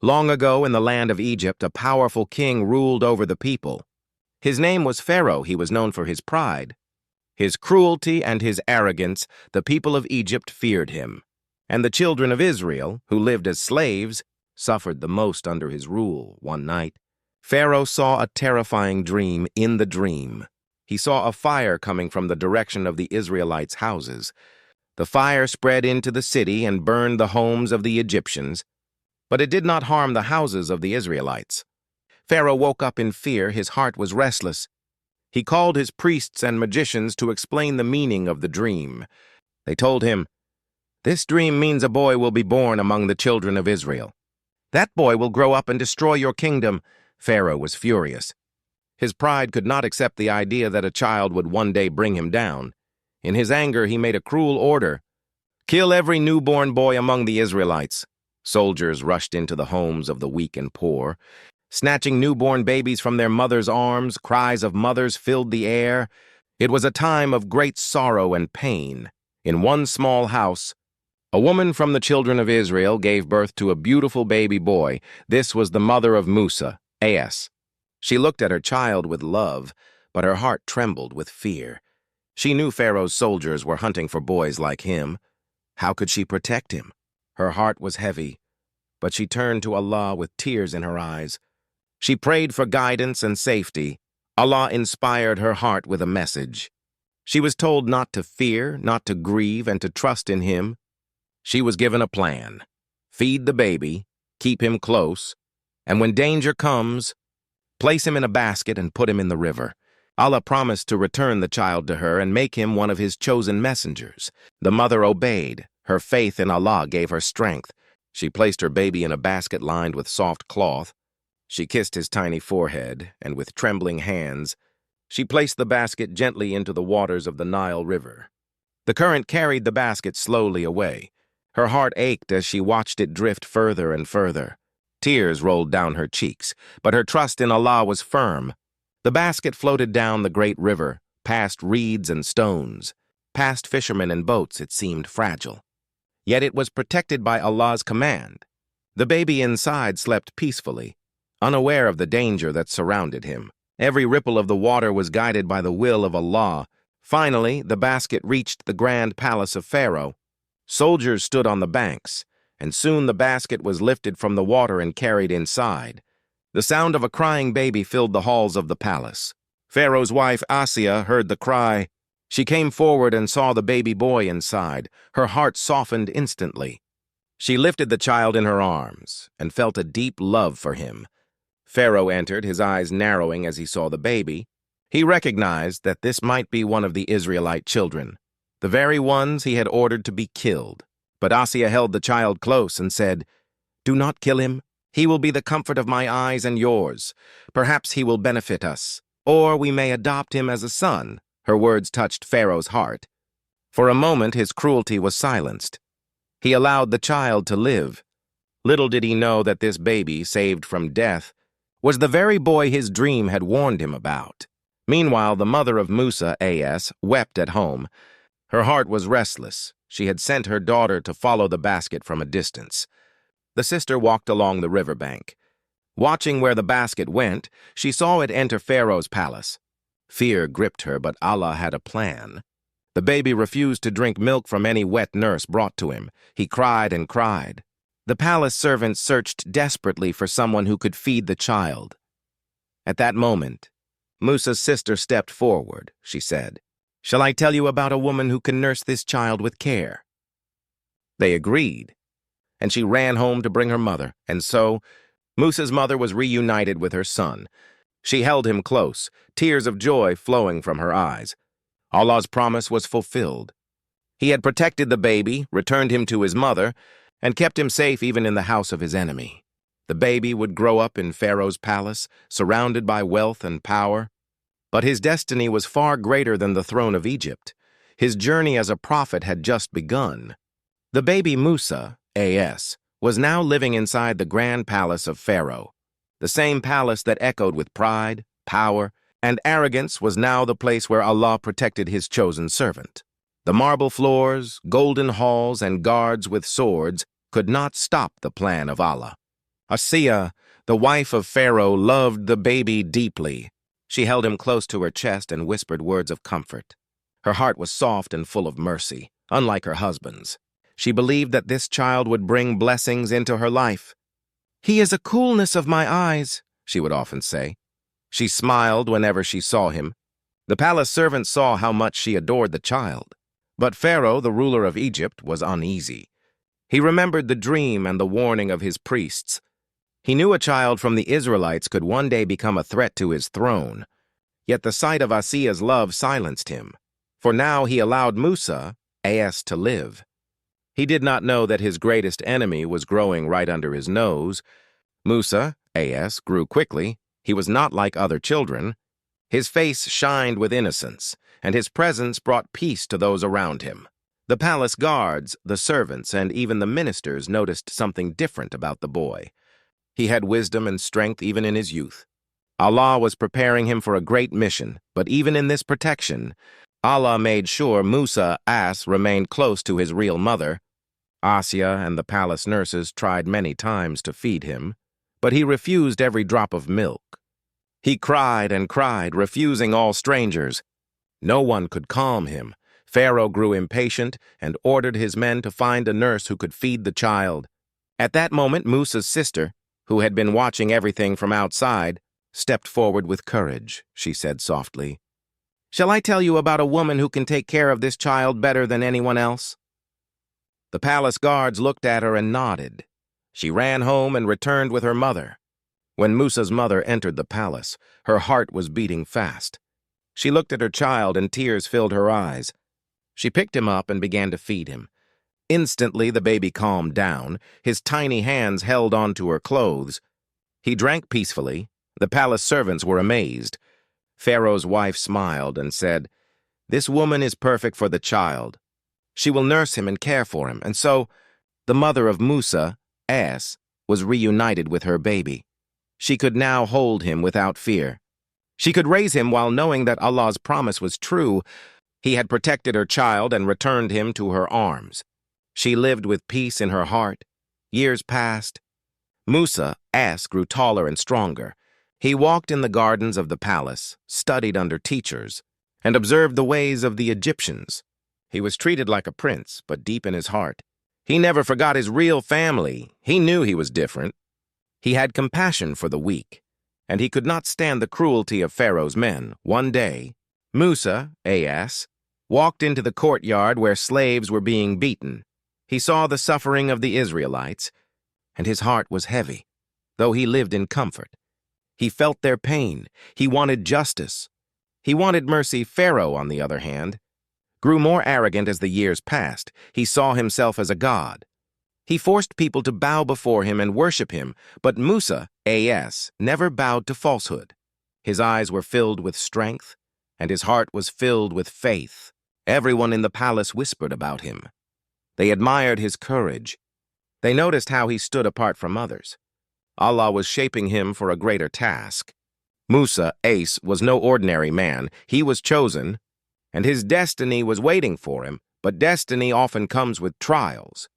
Long ago in the land of Egypt, a powerful king ruled over the people. His name was Pharaoh. He was known for his pride. His cruelty and his arrogance, the people of Egypt feared him. And the children of Israel, who lived as slaves, suffered the most under his rule. One night, Pharaoh saw a terrifying dream. In the dream, he saw a fire coming from the direction of the Israelites' houses. The fire spread into the city and burned the homes of the Egyptians, but it did not harm the houses of the Israelites. Pharaoh woke up in fear. His heart was restless. He called his priests and magicians to explain the meaning of the dream. They told him, "This dream means a boy will be born among the children of Israel. That boy will grow up and destroy your kingdom." Pharaoh was furious. His pride could not accept the idea that a child would one day bring him down. In his anger, he made a cruel order: "Kill every newborn boy among the Israelites." Soldiers rushed into the homes of the weak and poor, snatching newborn babies from their mothers' arms. Cries of mothers filled the air. It was a time of great sorrow and pain. In one small house, a woman from the children of Israel gave birth to a beautiful baby boy. This was the mother of Musa, A.S. She looked at her child with love, but her heart trembled with fear. She knew Pharaoh's soldiers were hunting for boys like him. How could she protect him? Her heart was heavy, but she turned to Allah with tears in her eyes. She prayed for guidance and safety. Allah inspired her heart with a message. She was told not to fear, not to grieve, and to trust in Him. She was given a plan: feed the baby, keep him close, and when danger comes, place him in a basket and put him in the river. Allah promised to return the child to her and make him one of His chosen messengers. The mother obeyed. Her faith in Allah gave her strength. She placed her baby in a basket lined with soft cloth. She kissed his tiny forehead, and with trembling hands, she placed the basket gently into the waters of the Nile River. The current carried the basket slowly away. Her heart ached as she watched it drift further and further. Tears rolled down her cheeks, but her trust in Allah was firm. The basket floated down the great river, past reeds and stones, past fishermen and boats. It seemed fragile. Yet it was protected by Allah's command. The baby inside slept peacefully, unaware of the danger that surrounded him. Every ripple of the water was guided by the will of Allah. Finally, the basket reached the grand palace of Pharaoh. Soldiers stood on the banks, and soon the basket was lifted from the water and carried inside. The sound of a crying baby filled the halls of the palace. Pharaoh's wife, Asiya, heard the cry. She came forward and saw the baby boy inside. Her heart softened instantly. She lifted the child in her arms and felt a deep love for him. Pharaoh entered, his eyes narrowing as he saw the baby. He recognized that this might be one of the Israelite children, the very ones he had ordered to be killed. But Asiya held the child close and said, "Do not kill him. He will be the comfort of my eyes and yours. Perhaps he will benefit us, or we may adopt him as a son." Her words touched Pharaoh's heart. For a moment, his cruelty was silenced. He allowed the child to live. Little did he know that this baby, saved from death, was the very boy his dream had warned him about. Meanwhile, the mother of Musa, A.S., wept at home. Her heart was restless. She had sent her daughter to follow the basket from a distance. The sister walked along the riverbank. Watching where the basket went, she saw it enter Pharaoh's palace. Fear gripped her, but Allah had a plan. The baby refused to drink milk from any wet nurse brought to him. He cried and cried. The palace servants searched desperately for someone who could feed the child. At that moment, Musa's sister stepped forward. She said, "Shall I tell you about a woman who can nurse this child with care?" They agreed, and she ran home to bring her mother. And so, Musa's mother was reunited with her son. She held him close, tears of joy flowing from her eyes. Allah's promise was fulfilled. He had protected the baby, returned him to his mother, and kept him safe even in the house of his enemy. The baby would grow up in Pharaoh's palace, surrounded by wealth and power. But his destiny was far greater than the throne of Egypt. His journey as a prophet had just begun. The baby Musa, A.S., was now living inside the grand palace of Pharaoh. The same palace that echoed with pride, power, and arrogance was now the place where Allah protected His chosen servant. The marble floors, golden halls, and guards with swords could not stop the plan of Allah. Asiya, the wife of Pharaoh, loved the baby deeply. She held him close to her chest and whispered words of comfort. Her heart was soft and full of mercy, unlike her husband's. She believed that this child would bring blessings into her life. "He is a coolness of my eyes," she would often say. She smiled whenever she saw him. The palace servants saw how much she adored the child. But Pharaoh, the ruler of Egypt, was uneasy. He remembered the dream and the warning of his priests. He knew a child from the Israelites could one day become a threat to his throne. Yet the sight of Asiya's love silenced him, for now he allowed Musa, As, to live. He did not know that his greatest enemy was growing right under his nose. Musa, As, grew quickly. He was not like other children. His face shined with innocence, and his presence brought peace to those around him. The palace guards, the servants, and even the ministers noticed something different about the boy. He had wisdom and strength even in his youth. Allah was preparing him for a great mission, but even in this protection, Allah made sure Musa, As, remained close to his real mother. Asiya and the palace nurses tried many times to feed him, but he refused every drop of milk. He cried and cried, refusing all strangers. No one could calm him. Pharaoh grew impatient and ordered his men to find a nurse who could feed the child. At that moment, Musa's sister, who had been watching everything from outside, stepped forward with courage. She said softly, "Shall I tell you about a woman who can take care of this child better than anyone else?" The palace guards looked at her and nodded. She ran home and returned with her mother. When Musa's mother entered the palace, her heart was beating fast. She looked at her child and tears filled her eyes. She picked him up and began to feed him. Instantly, the baby calmed down. His tiny hands held onto her clothes. He drank peacefully. The palace servants were amazed. Pharaoh's wife smiled and said, "This woman is perfect for the child. She will nurse him and care for him." And so, the mother of Musa, As, was reunited with her baby. She could now hold him without fear. She could raise him while knowing that Allah's promise was true. He had protected her child and returned him to her arms. She lived with peace in her heart. Years passed. Musa, As, grew taller and stronger. He walked in the gardens of the palace, studied under teachers, and observed the ways of the Egyptians. He was treated like a prince, but deep in his heart, he never forgot his real family. He knew he was different. He had compassion for the weak, and he could not stand the cruelty of Pharaoh's men. One day, Musa, As, walked into the courtyard where slaves were being beaten. He saw the suffering of the Israelites, and his heart was heavy, though he lived in comfort. He felt their pain. He wanted justice. He wanted mercy. Pharaoh, on the other hand, grew more arrogant as the years passed. He saw himself as a god. He forced people to bow before him and worship him, but Musa, As, never bowed to falsehood. His eyes were filled with strength, and his heart was filled with faith. Everyone in the palace whispered about him. They admired his courage. They noticed how he stood apart from others. Allah was shaping him for a greater task. Musa, As, was no ordinary man. He was chosen, and his destiny was waiting for him, but destiny often comes with trials.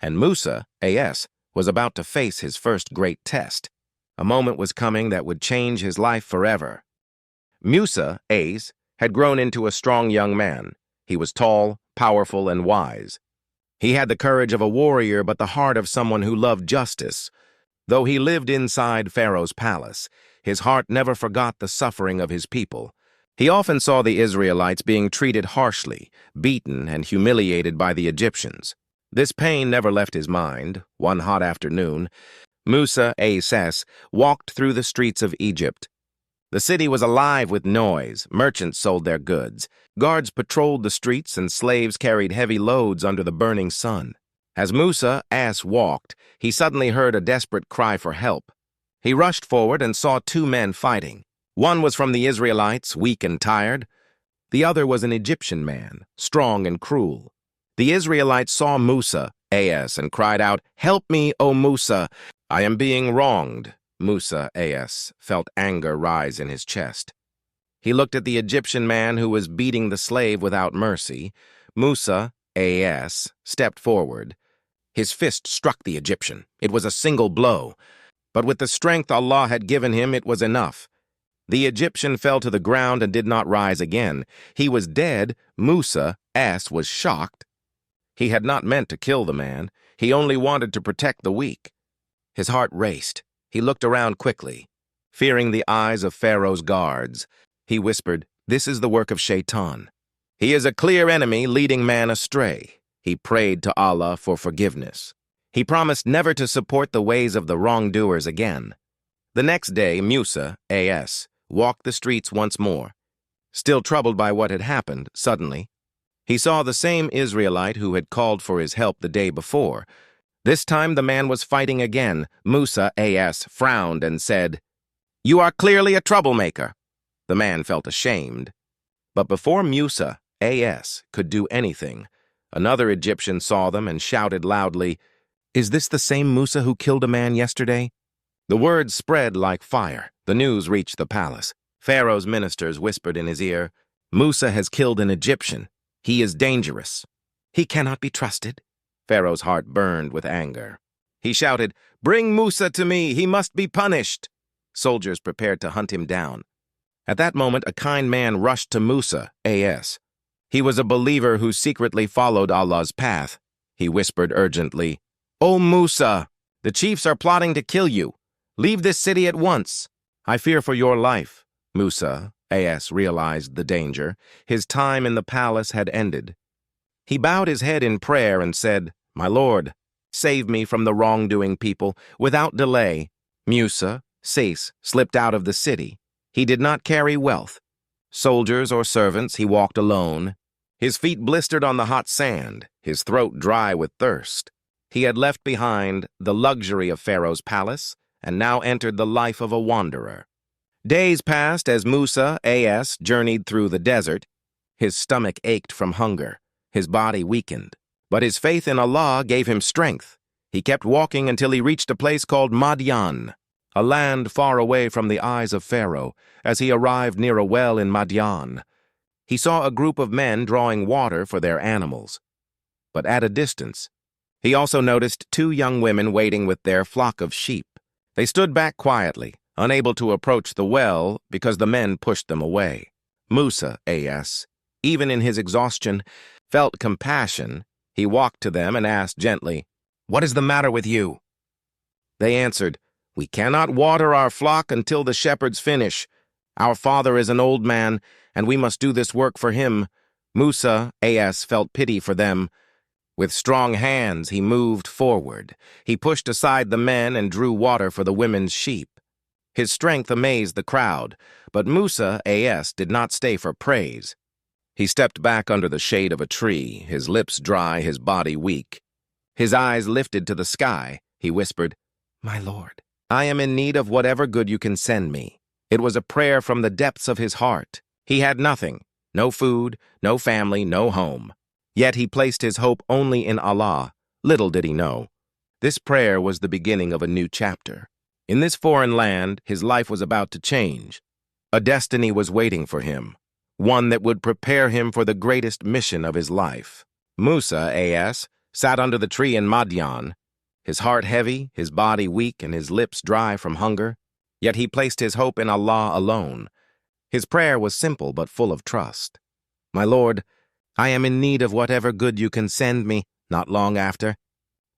And Musa, As, was about to face his first great test. A moment was coming that would change his life forever. Musa, As, had grown into a strong young man. He was tall, powerful, and wise. He had the courage of a warrior, but the heart of someone who loved justice. Though he lived inside Pharaoh's palace, his heart never forgot the suffering of his people. He often saw the Israelites being treated harshly, beaten, and humiliated by the Egyptians. This pain never left his mind. One hot afternoon, Musa, As, walked through the streets of Egypt. The city was alive with noise. Merchants sold their goods. Guards patrolled the streets, and slaves carried heavy loads under the burning sun. As Musa, As, walked, he suddenly heard a desperate cry for help. He rushed forward and saw two men fighting. One was from the Israelites, weak and tired. The other was an Egyptian man, strong and cruel. The Israelites saw Musa, As, and cried out, "Help me, O Musa! I am being wronged." Musa, As, felt anger rise in his chest. He looked at the Egyptian man who was beating the slave without mercy. Musa, As, stepped forward. His fist struck the Egyptian. It was a single blow. But with the strength Allah had given him, it was enough. The Egyptian fell to the ground and did not rise again. He was dead. Musa was shocked. He had not meant to kill the man. He only wanted to protect the weak. His heart raced. He looked around quickly. Fearing the eyes of Pharaoh's guards, he whispered, "This is the work of Shaitan. He is a clear enemy leading man astray." He prayed to Allah for forgiveness. He promised never to support the ways of the wrongdoers again. The next day, Musa, walked the streets once more. Still troubled by what had happened, suddenly, he saw the same Israelite who had called for his help the day before. This time the man was fighting again. Musa, frowned and said, "You are clearly a troublemaker." The man felt ashamed. But before Musa, could do anything, another Egyptian saw them and shouted loudly, "Is this the same Musa who killed a man yesterday?" The word spread like fire. The news reached the palace. Pharaoh's ministers whispered in his ear, "Musa has killed an Egyptian. He is dangerous. He cannot be trusted." Pharaoh's heart burned with anger. He shouted, "Bring Musa to me. He must be punished." Soldiers prepared to hunt him down. At that moment, a kind man rushed to Musa, He was a believer who secretly followed Allah's path. He whispered urgently, "O Musa, the chiefs are plotting to kill you. Leave this city at once. I fear for your life." Musa, realized the danger. His time in the palace had ended. He bowed his head in prayer and said, "My Lord, save me from the wrongdoing people without delay." Musa, slipped out of the city. He did not carry wealth. Soldiers or servants, he walked alone. His feet blistered on the hot sand, his throat dry with thirst. He had left behind the luxury of Pharaoh's palace and now entered the life of a wanderer. Days passed as Musa, journeyed through the desert. His stomach ached from hunger. His body weakened. But his faith in Allah gave him strength. He kept walking until he reached a place called Madian, a land far away from the eyes of Pharaoh. As he arrived near a well in Madian, he saw a group of men drawing water for their animals. But at a distance, he also noticed two young women waiting with their flock of sheep. They stood back quietly, unable to approach the well because the men pushed them away. Musa, even in his exhaustion, felt compassion. He walked to them and asked gently, "What is the matter with you?" They answered, "We cannot water our flock until the shepherds finish. Our father is an old man, and we must do this work for him." Musa, felt pity for them. With strong hands, he moved forward. He pushed aside the men and drew water for the women's sheep. His strength amazed the crowd, but Musa, did not stay for praise. He stepped back under the shade of a tree, his lips dry, his body weak. His eyes lifted to the sky. He whispered, "My Lord, I am in need of whatever good you can send me." It was a prayer from the depths of his heart. He had nothing, no food, no family, no home. Yet he placed his hope only in Allah. Little did he know, this prayer was the beginning of a new chapter. In this foreign land, his life was about to change. A destiny was waiting for him, one that would prepare him for the greatest mission of his life. Musa, sat under the tree in Madian, his heart heavy, his body weak, and his lips dry from hunger. Yet he placed his hope in Allah alone. His prayer was simple but full of trust. "My Lord, I am in need of whatever good you can send me." Not long after,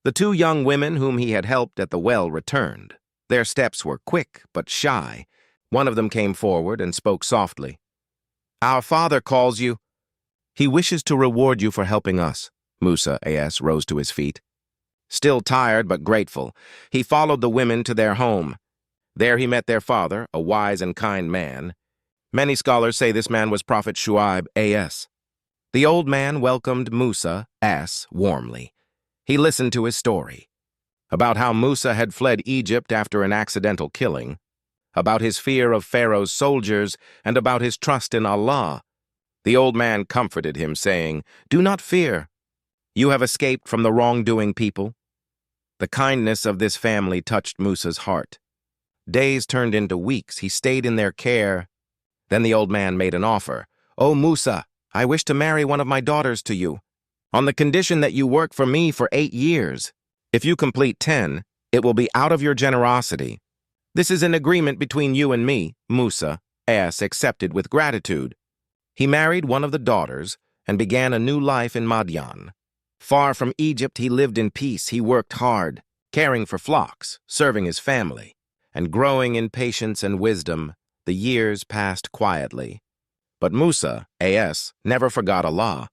the two young women whom he had helped at the well returned. Their steps were quick but shy. One of them came forward and spoke softly. "Our father calls you. He wishes to reward you for helping us." Musa, rose to his feet. Still tired but grateful, he followed the women to their home. There he met their father, a wise and kind man. Many scholars say this man was Prophet Shuaib, The old man welcomed Musa, warmly. He listened to his story, about how Musa had fled Egypt after an accidental killing, about his fear of Pharaoh's soldiers, and about his trust in Allah. The old man comforted him, saying, "Do not fear. You have escaped from the wrongdoing people." The kindness of this family touched Musa's heart. Days turned into weeks. He stayed in their care. Then the old man made an offer. "O Musa, I wish to marry one of my daughters to you, on the condition that you work for me for 8 years. If you complete 10, It will be out of your generosity. This is an agreement between you and me, Musa, as accepted with gratitude. He married one of the daughters and began a new life in Madian. Far from Egypt, he lived in peace. He worked hard, caring for flocks, serving his family, and growing in patience and wisdom. The years passed quietly. But Musa, as, never forgot Allah.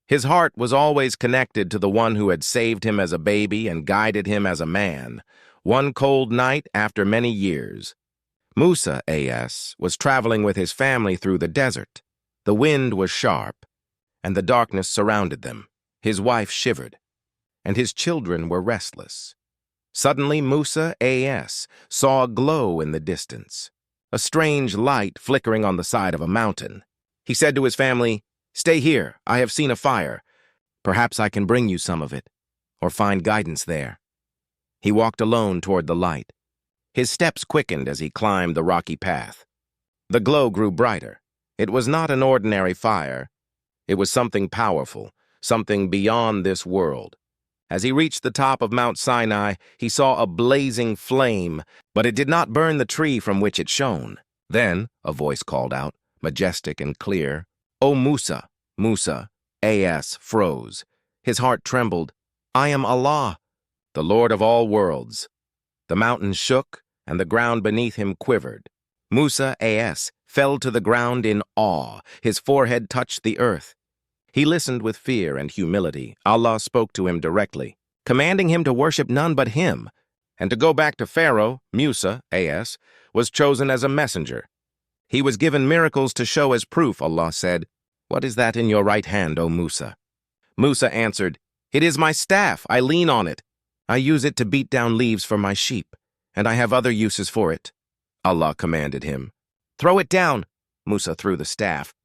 His heart was always connected to the one who had saved him as a baby and guided him as a man. One cold night after many years, Musa, as, was traveling with his family through the desert. The wind was sharp, and the darkness surrounded them. His wife shivered, and his children were restless. Suddenly, Musa, as, saw a glow in the distance, a strange light flickering on the side of a mountain. He said to his family, "Stay here, I have seen a fire. Perhaps I can bring you some of it, or find guidance there." He walked alone toward the light. His steps quickened as he climbed the rocky path. The glow grew brighter. It was not an ordinary fire. It was something powerful, something beyond this world. As he reached the top of Mount Sinai, he saw a blazing flame, but it did not burn the tree from which it shone. Then a voice called out, majestic and clear, "O Musa!" Musa, as, froze. His heart trembled. "I am Allah, the Lord of all worlds." The mountain shook, and the ground beneath him quivered. Musa, as, fell to the ground in awe. His forehead touched the earth. He listened with fear and humility. Allah spoke to him directly, commanding him to worship none but him, and to go back to Pharaoh. Musa, as, was chosen as a messenger. He was given miracles to show as proof. Allah said, "What is that in your right hand, O Musa?" Musa answered, "It is my staff. I lean on it. I use it to beat down leaves for my sheep, and I have other uses for it." Allah commanded him, "Throw it down." Musa threw the staff,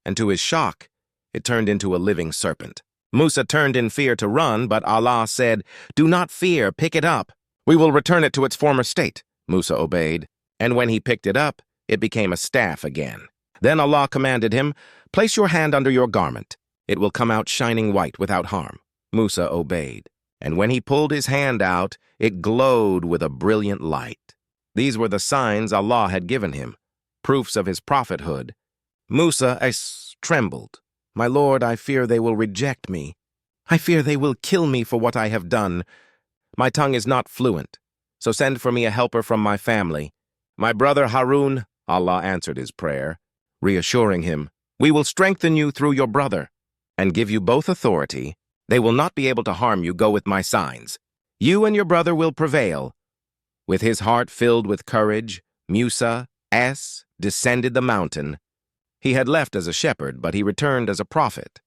and to his shock, it turned into a living serpent. Musa turned in fear to run, but Allah said, "Do not fear, pick it up. We will return it to its former state." Musa obeyed, and when he picked it up, it became a staff again. Then Allah commanded him, "Place your hand under your garment. It will come out shining white without harm." Musa obeyed, and when he pulled his hand out, it glowed with a brilliant light. These were the signs Allah had given him, proofs of his prophethood. Musa trembled. "My Lord, I fear they will reject me. I fear they will kill me for what I have done. My tongue is not fluent, so send for me a helper from my family. My brother Harun," Allah answered his prayer, reassuring him, "We will strengthen you through your brother and give you both authority. They will not be able to harm you. Go with my signs. You and your brother will prevail." With his heart filled with courage, Musa, descended the mountain. He had left as a shepherd, but he returned as a prophet.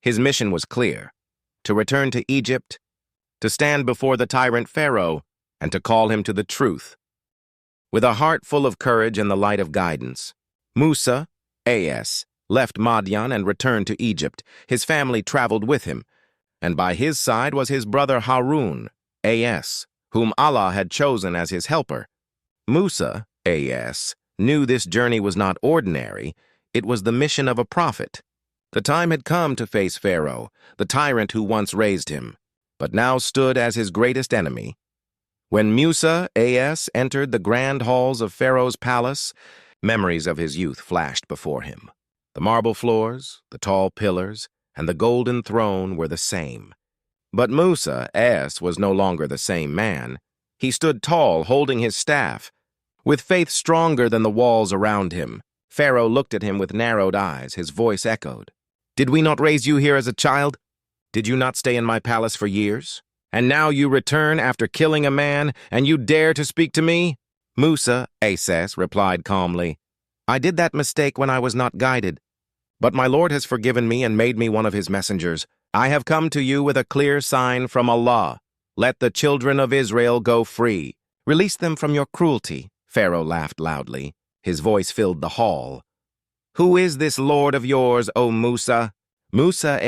His mission was clear: to return to Egypt, to stand before the tyrant Pharaoh, and to call him to the truth. With a heart full of courage and the light of guidance, Musa, left Madian and returned to Egypt. His family traveled with him, and by his side was his brother Harun, whom Allah had chosen as his helper. Musa, knew this journey was not ordinary. It was the mission of a prophet. The time had come to face Pharaoh, the tyrant who once raised him, but now stood as his greatest enemy. When Musa, entered the grand halls of Pharaoh's palace, memories of his youth flashed before him. The marble floors, the tall pillars, and the golden throne were the same. But Musa, was no longer the same man. He stood tall, holding his staff, with faith stronger than the walls around him. Pharaoh looked at him with narrowed eyes. His voice echoed, "Did we not raise you here as a child? Did you not stay in my palace for years? And now you return after killing a man, and you dare to speak to me?" Musa, replied calmly, "I did that mistake when I was not guided. But my Lord has forgiven me and made me one of his messengers. I have come to you with a clear sign from Allah. Let the children of Israel go free. Release them from your cruelty." Pharaoh laughed loudly. His voice filled the hall. "Who is this Lord of yours, O Musa?" Musa,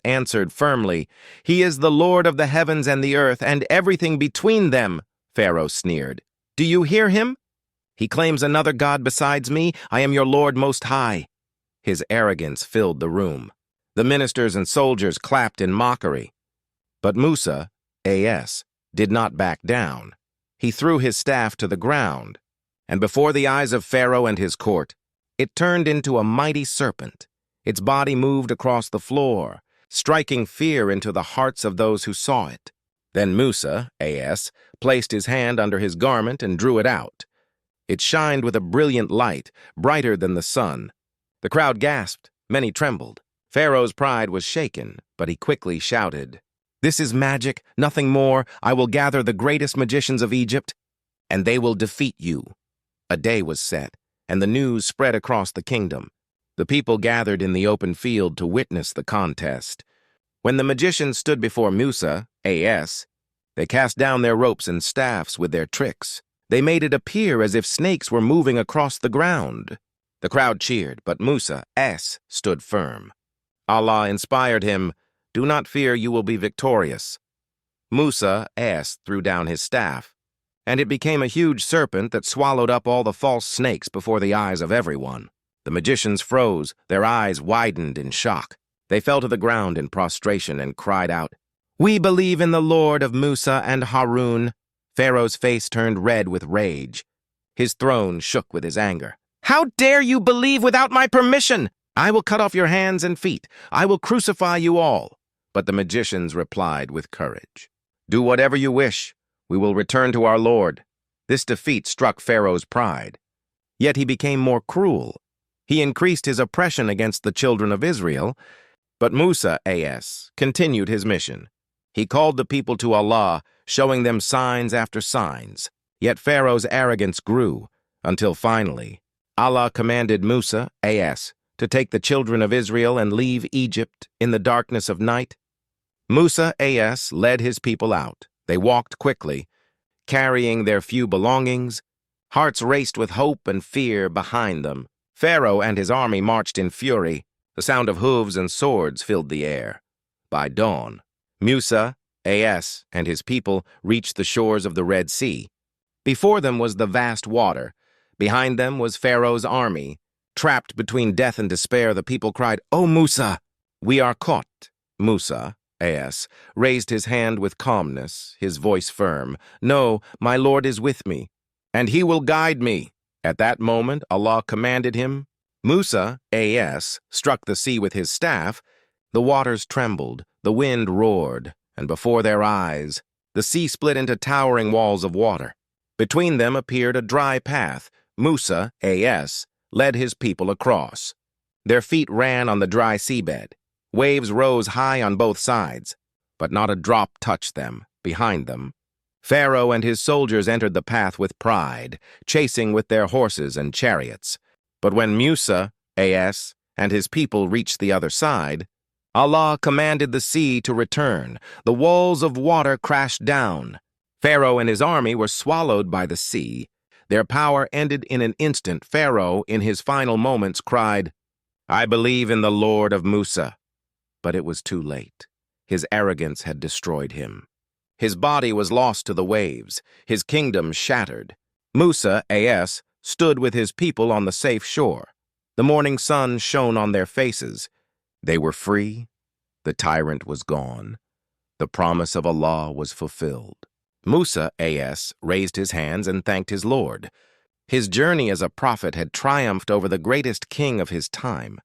answered firmly, "He is the Lord of the heavens and the earth and everything between them." Pharaoh sneered. "Do you hear him? He claims another God besides me. I am your Lord Most High." His arrogance filled the room. The ministers and soldiers clapped in mockery. But Musa, did not back down. He threw his staff to the ground, and before the eyes of Pharaoh and his court, it turned into a mighty serpent. Its body moved across the floor, striking fear into the hearts of those who saw it. Then Musa, A.S., placed his hand under his garment and drew it out. It shined with a brilliant light, brighter than the sun. The crowd gasped, many trembled. Pharaoh's pride was shaken, but he quickly shouted, "This is magic, nothing more. I will gather the greatest magicians of Egypt, and they will defeat you." A day was set, and the news spread across the kingdom. The people gathered in the open field to witness the contest. When the magicians stood before Musa, A.S., they cast down their ropes and staffs with their tricks. They made it appear as if snakes were moving across the ground. The crowd cheered, but Musa, S., stood firm. Allah inspired him, "Do not fear, you will be victorious." Musa, S., threw down his staff, and it became a huge serpent that swallowed up all the false snakes before the eyes of everyone. The magicians froze, their eyes widened in shock. They fell to the ground in prostration and cried out, "We believe in the Lord of Musa and Harun." Pharaoh's face turned red with rage. His throne shook with his anger. "How dare you believe without my permission? I will cut off your hands and feet. I will crucify you all." But the magicians replied with courage, "Do whatever you wish. We will return to our Lord." This defeat struck Pharaoh's pride. Yet he became more cruel. He increased his oppression against the children of Israel. But Musa, A.S., continued his mission. He called the people to Allah, showing them signs after signs. Yet Pharaoh's arrogance grew, until finally, Allah commanded Musa, A.S., to take the children of Israel and leave Egypt in the darkness of night. Musa, A.S., led his people out. They walked quickly, carrying their few belongings. Hearts raced with hope and fear behind them. Pharaoh and his army marched in fury. The sound of hooves and swords filled the air. By dawn, Musa, A.S., and his people reached the shores of the Red Sea. Before them was the vast water. Behind them was Pharaoh's army. Trapped between death and despair, the people cried, "O Musa, we are caught." Musa, A.S., raised his hand with calmness, his voice firm. "No, my Lord is with me, and he will guide me." At that moment, Allah commanded him. Musa, A.S., struck the sea with his staff. The waters trembled, the wind roared, and before their eyes, the sea split into towering walls of water. Between them appeared a dry path. Musa, A.S., led his people across. Their feet ran on the dry seabed. Waves rose high on both sides, but not a drop touched them. Behind them, Pharaoh and his soldiers entered the path with pride, chasing with their horses and chariots. But when Musa, A.S., and his people reached the other side, Allah commanded the sea to return. The walls of water crashed down. Pharaoh and his army were swallowed by the sea. Their power ended in an instant. Pharaoh, in his final moments, cried, "I believe in the Lord of Musa." But it was too late. His arrogance had destroyed him. His body was lost to the waves, his kingdom shattered. Musa, A.S., stood with his people on the safe shore. The morning sun shone on their faces. They were free. The tyrant was gone. The promise of Allah was fulfilled. Musa, A.S., raised his hands and thanked his Lord. His journey as a prophet had triumphed over the greatest king of his time.